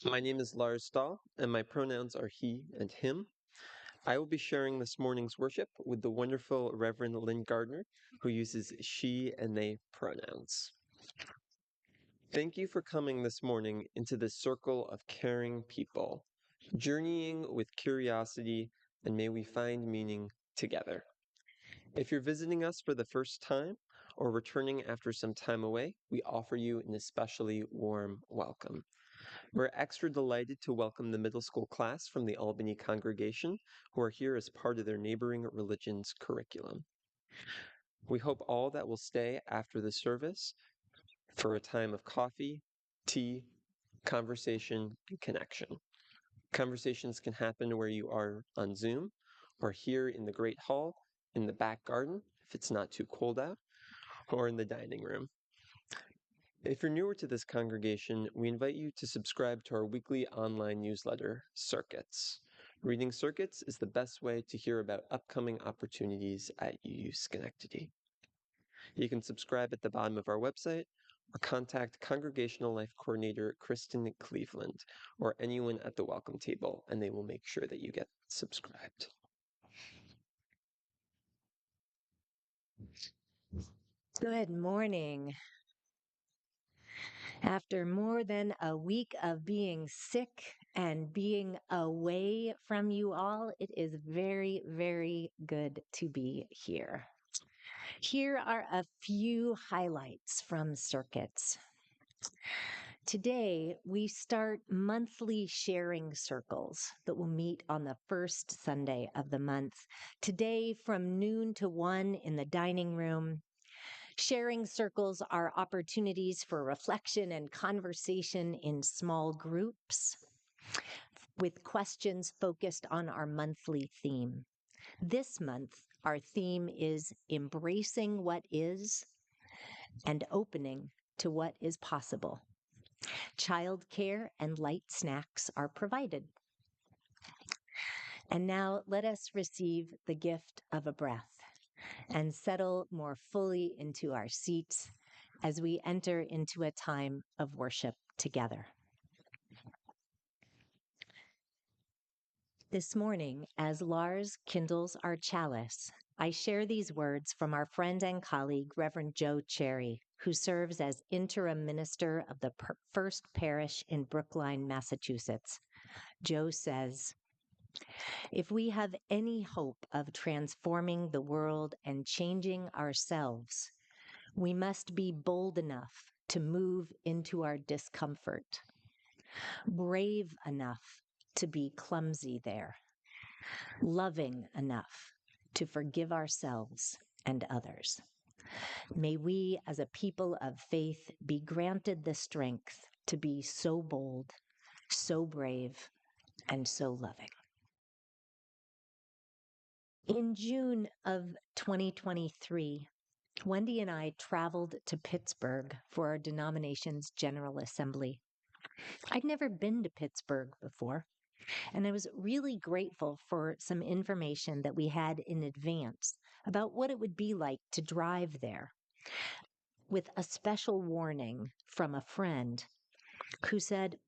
My name is Lars Dahl, and my pronouns are he and him. I will be sharing this morning's worship with the wonderful Reverend Lynn Gardner, who uses she and they pronouns. Thank you for coming this morning into this circle of caring people, journeying with curiosity, and may we find meaning together. If you're visiting us for the first time or returning after some time away, we offer you an especially warm welcome. We're extra delighted to welcome the middle school class from the Albany congregation who are here as part of their neighboring religions curriculum. We hope all that will stay after the service for a time of coffee, tea, conversation, and connection. Conversations can happen where you are on Zoom or here in the Great Hall, in the back garden, if it's not too cold out, or in the dining room. If you're newer to this congregation, we invite you to subscribe to our weekly online newsletter, Circuits. Reading Circuits is the best way to hear about upcoming opportunities at UU Schenectady. You can subscribe at the bottom of our website or contact Congregational Life Coordinator Kristin Cleveland or anyone at the welcome table, and they will make sure that you get subscribed. Good morning. After more than a week of being sick and being away from you all, it is very, very good to be here. Here are a few highlights from Circuits. Today, we start monthly sharing circles that will meet on the first Sunday of the month. Today, from noon to 1 in the dining room. Sharing circles are opportunities for reflection and conversation in small groups with questions focused on our monthly theme. This month, our theme is embracing what is and opening to what is possible. Childcare and light snacks are provided. And now let us receive the gift of a breath and settle more fully into our seats as we enter into a time of worship together. This morning, as Lars kindles our chalice, I share these words from our friend and colleague, Reverend Joe Cherry, who serves as interim minister of the First Parish in Brookline, Massachusetts. Joe says, "If we have any hope of transforming the world and changing ourselves, we must be bold enough to move into our discomfort, brave enough to be clumsy there, loving enough to forgive ourselves and others. May we, as a people of faith, be granted the strength to be so bold, so brave, and so loving." In June of 2023, Wendy and I traveled to Pittsburgh for our denomination's General Assembly. I'd never been to Pittsburgh before, and I was really grateful for some information that we had in advance about what it would be like to drive there, with a special warning from a friend who said,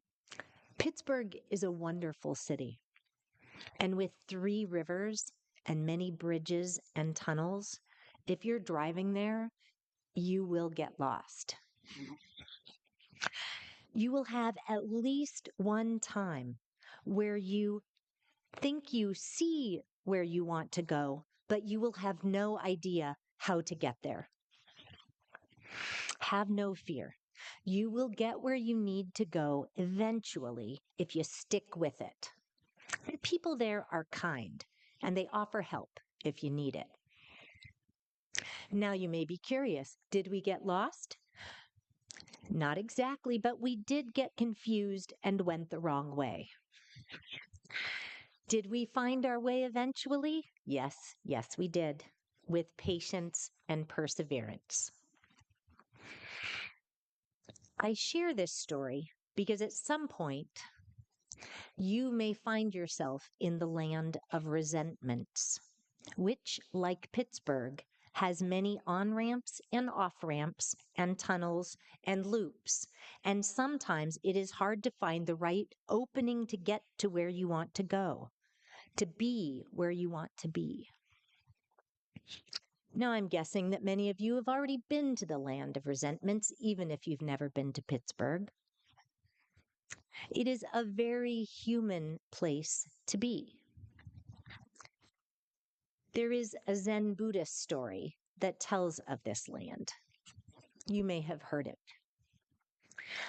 "Pittsburgh is a wonderful city, and with 3 rivers and many bridges and tunnels, if you're driving there, you will get lost. You will have at least one time where you think you see where you want to go, but you will have no idea how to get there. Have no fear. You will get where you need to go eventually if you stick with it. The people there are kind, and they offer help if you need it." Now you may be curious, did we get lost? Not exactly, but we did get confused and went the wrong way. Did we find our way eventually? Yes, we did, with patience and perseverance. I share this story because at some point, you may find yourself in the land of resentments, which, like Pittsburgh, has many on ramps and off ramps and tunnels and loops. And sometimes it is hard to find the right opening to get to where you want to go, to be where you want to be. Now, I'm guessing that many of you have already been to the land of resentments, even if you've never been to Pittsburgh. It is a very human place to be. There is a Zen Buddhist story that tells of this land. You may have heard it.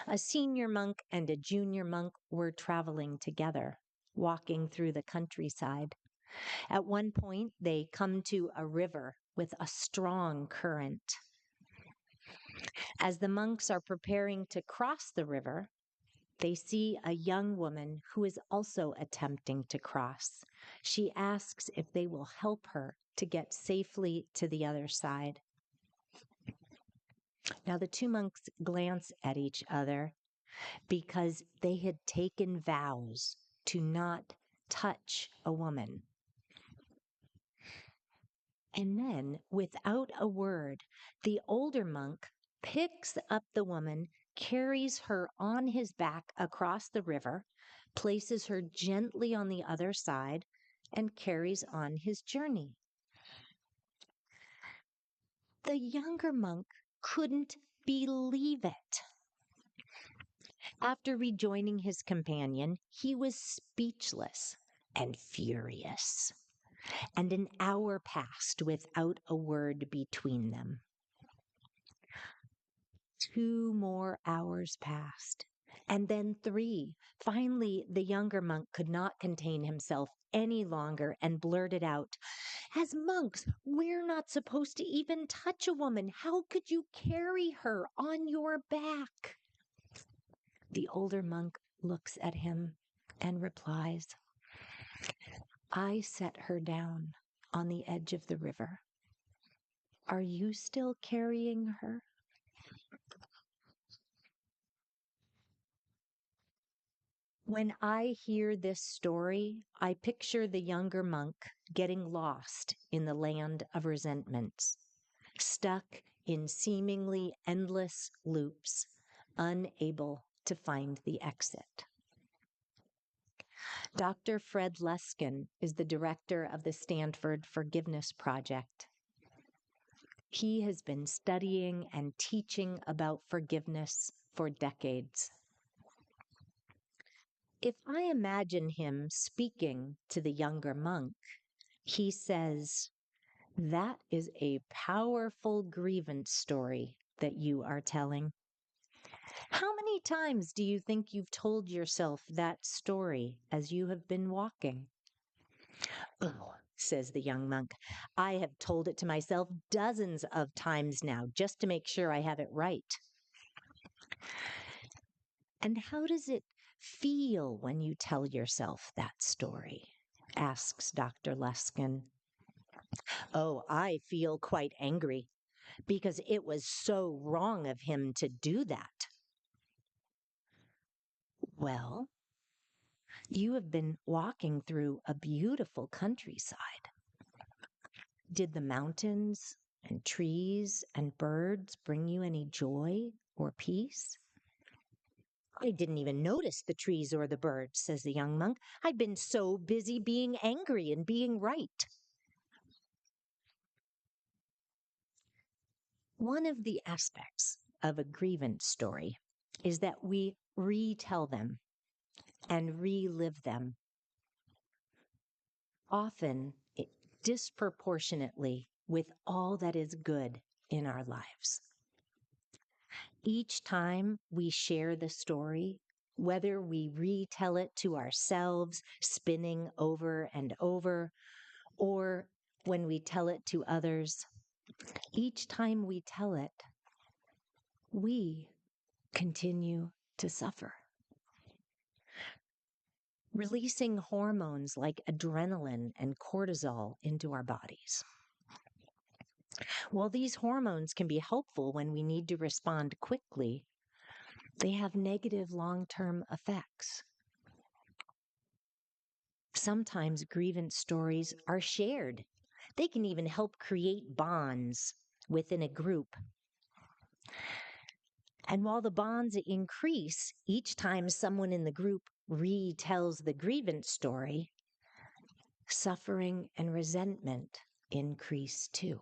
A senior monk and a junior monk were traveling together, walking through the countryside. At one point, they come to a river with a strong current. As the monks are preparing to cross the river, they see a young woman who is also attempting to cross. She asks if they will help her to get safely to the other side. Now, the two monks glance at each other because they had taken vows to not touch a woman. And then, without a word, the older monk picks up the woman, carries her on his back across the river, places her gently on the other side, and carries on his journey. The younger monk couldn't believe it. After rejoining his companion, he was speechless and furious. And an hour passed without a word between them. 2 more hours passed, and then 3. Finally, the younger monk could not contain himself any longer and blurted out, "As monks, we're not supposed to even touch a woman. How could you carry her on your back?" The older monk looks at him and replies, "I set her down on the edge of the river. Are you still carrying her?" When I hear this story, I picture the younger monk getting lost in the land of resentments, stuck in seemingly endless loops, unable to find the exit. Dr. Fred Luskin is the director of the Stanford Forgiveness Project. He has been studying and teaching about forgiveness for decades. If I imagine him speaking to the younger monk, he says, "That is a powerful grievance story that you are telling. How many times do you think you've told yourself that story as you have been walking?" "Oh," says the young monk, "I have told it to myself dozens of times now just to make sure I have it right." "And how does it feel when you tell yourself that story?" asks Dr. Luskin. "Oh, I feel quite angry because it was so wrong of him to do that." "Well, you have been walking through a beautiful countryside. Did the mountains and trees and birds bring you any joy or peace?" "I didn't even notice the trees or the birds," says the young monk. "I'd been so busy being angry and being right." One of the aspects of a grievance story is that we retell them and relive them, often disproportionately with all that is good in our lives. Each time we share the story, whether we retell it to ourselves, spinning over and over, or when we tell it to others, each time we tell it, we continue to suffer, releasing hormones like adrenaline and cortisol into our bodies. While these hormones can be helpful when we need to respond quickly, they have negative long-term effects. Sometimes grievance stories are shared They can even help create bonds within a group. And while the bonds increase each time someone in the group retells the grievance story, suffering and resentment increase too.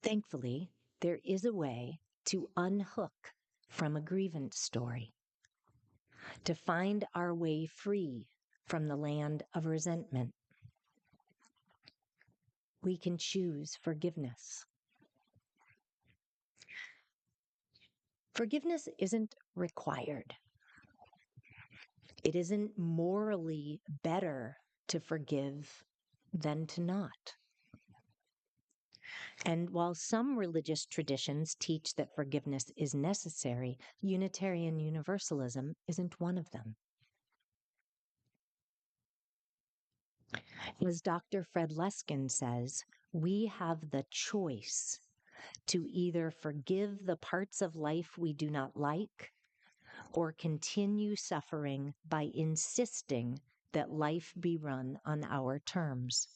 Thankfully, there is a way to unhook from a grievance story, to find our way free from the land of resentment. We can choose forgiveness. Forgiveness isn't required. It isn't morally better to forgive than to not. And while some religious traditions teach that forgiveness is necessary, Unitarian Universalism isn't one of them. As Dr. Fred Luskin says, we have the choice to either forgive the parts of life we do not like or continue suffering by insisting that life be run on our terms.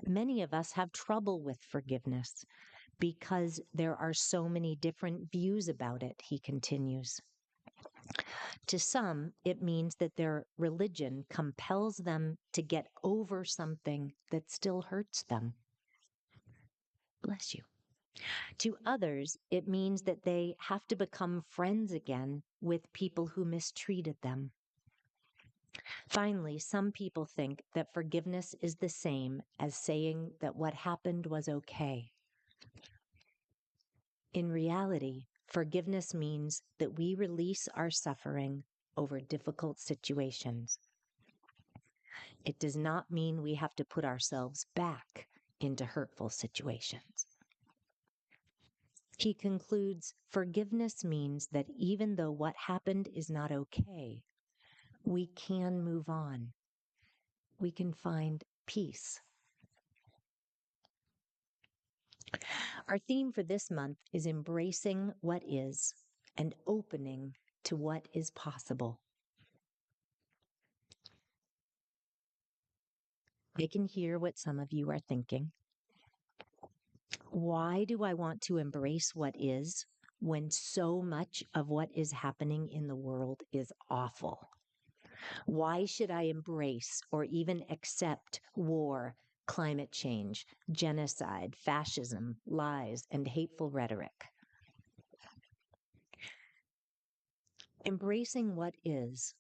Many of us have trouble with forgiveness because there are so many different views about it, he continues. To some, it means that their religion compels them to get over something that still hurts them. Bless you. To others, it means that they have to become friends again with people who mistreated them. Finally, some people think that forgiveness is the same as saying that what happened was okay. In reality, forgiveness means that we release our suffering over difficult situations. It does not mean we have to put ourselves back into hurtful situations. He concludes, forgiveness means that even though what happened is not okay, we can move on. We can find peace. Our theme for this month is embracing what is and opening to what is possible. I can hear what some of you are thinking. Why do I want to embrace what is when so much of what is happening in the world is awful? Why should I embrace or even accept war, climate change, genocide, fascism, lies, and hateful rhetoric? Embracing what is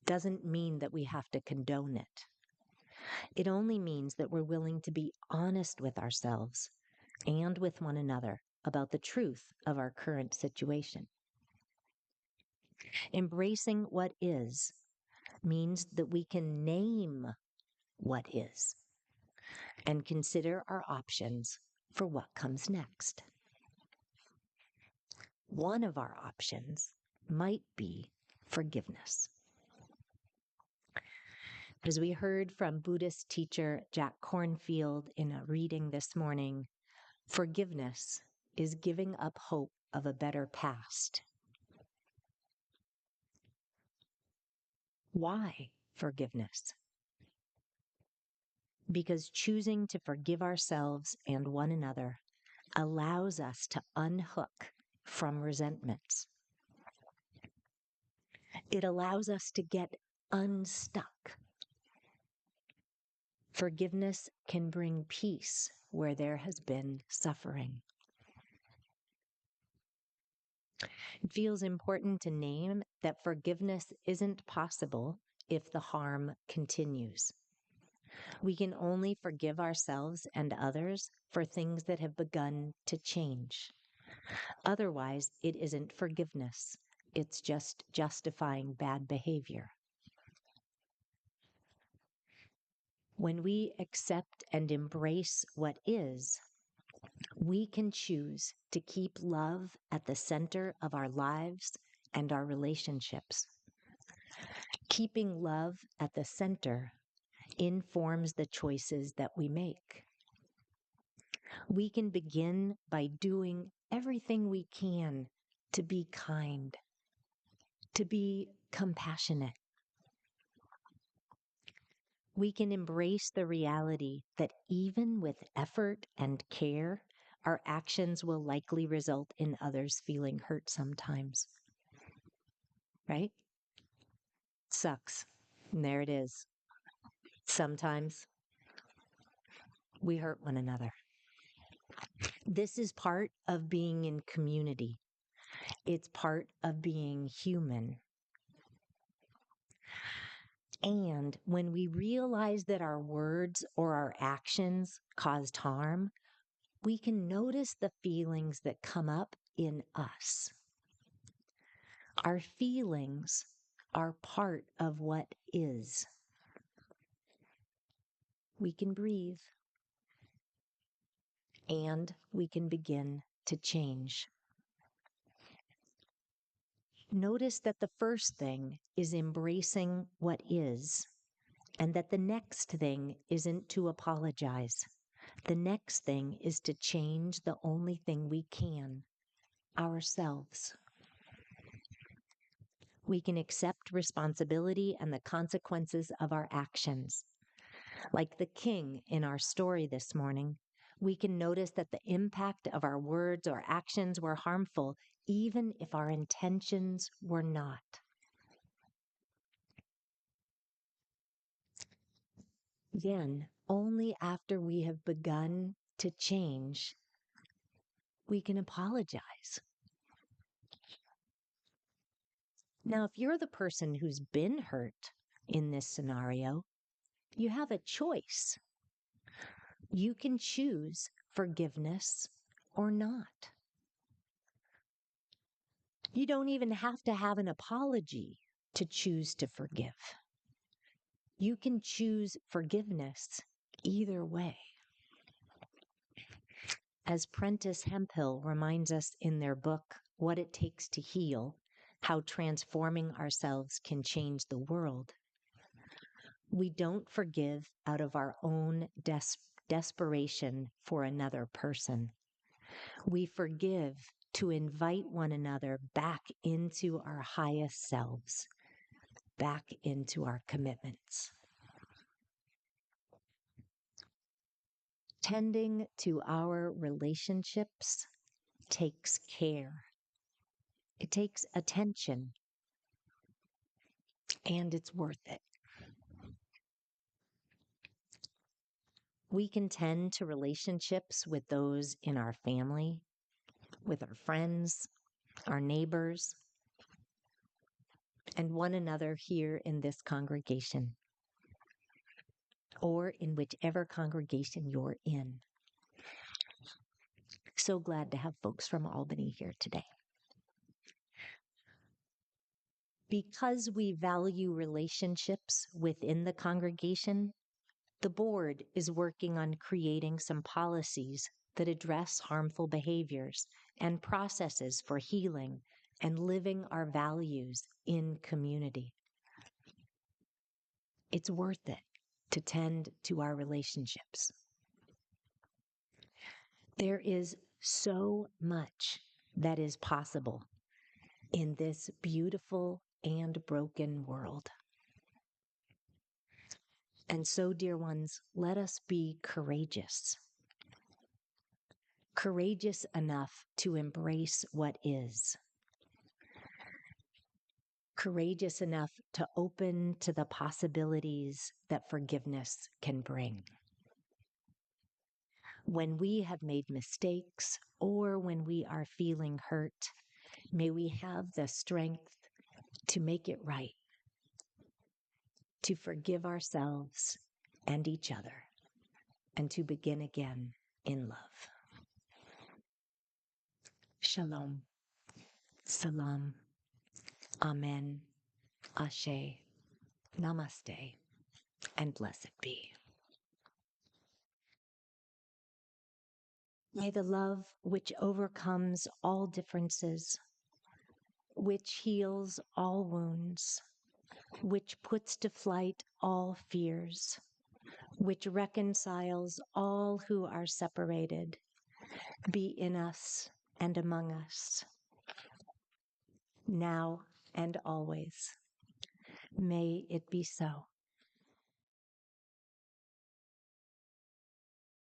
doesn't mean that we have to condone it. It only means that we're willing to be honest with ourselves and with one another about the truth of our current situation. Embracing what is means that we can name what is and consider our options for what comes next. One of our options might be forgiveness. As we heard from Buddhist teacher Jack Kornfield in a reading this morning, forgiveness is giving up hope of a better past. Why forgiveness? Because choosing to forgive ourselves and one another allows us to unhook from resentments. It allows us to get unstuck. Forgiveness can bring peace where there has been suffering. It feels important to name that forgiveness isn't possible if the harm continues. We can only forgive ourselves and others for things that have begun to change. Otherwise, it isn't forgiveness. It's just justifying bad behavior. When we accept and embrace what is, we can choose to keep love at the center of our lives and our relationships. Keeping love at the center informs the choices that we make. We can begin by doing everything we can to be kind, to be compassionate, We can embrace the reality that even with effort and care, our actions will likely result in others feeling hurt sometimes. Right? Sucks. And there it is. Sometimes we hurt one another. This is part of being in community. It's part of being human. And when we realize that our words or our actions caused harm, we can notice the feelings that come up in us. Our feelings are part of what is. We can breathe and we can begin to change. Notice that the first thing is embracing what is, and that the next thing isn't to apologize. The next thing is to change the only thing we can, ourselves. We can accept responsibility and the consequences of our actions. Like the king in our story this morning, we can notice that the impact of our words or actions were harmful, even if our intentions were not. Then, only after we have begun to change, we can apologize. Now, if you're the person who's been hurt in this scenario, you have a choice. You can choose forgiveness or not. You don't even have to have an apology to choose to forgive. You can choose forgiveness either way. As Prentice Hemphill reminds us in their book, What It Takes to Heal, how transforming ourselves can change the world, we don't forgive out of our own desperation for another person. We forgive to invite one another back into our highest selves, back into our commitments. Tending to our relationships takes care. It takes attention, and it's worth it. We can tend to relationships with those in our family, with our friends, our neighbors, and one another here in this congregation, or in whichever congregation you're in. So glad to have folks from Albany here today. Because we value relationships within the congregation, the board is working on creating some policies that address harmful behaviors and processes for healing and living our values in community. It's worth it to tend to our relationships. There is so much that is possible in this beautiful and broken world. And so, dear ones, let us be courageous. Courageous enough to embrace what is. Courageous enough to open to the possibilities that forgiveness can bring. When we have made mistakes or when we are feeling hurt, may we have the strength to make it right, to forgive ourselves and each other, and to begin again in love. Shalom, salam, amen, ashe, namaste, and blessed be. May the love which overcomes all differences, which heals all wounds, which puts to flight all fears, which reconciles all who are separated, be in us and among us, now and always. May it be so.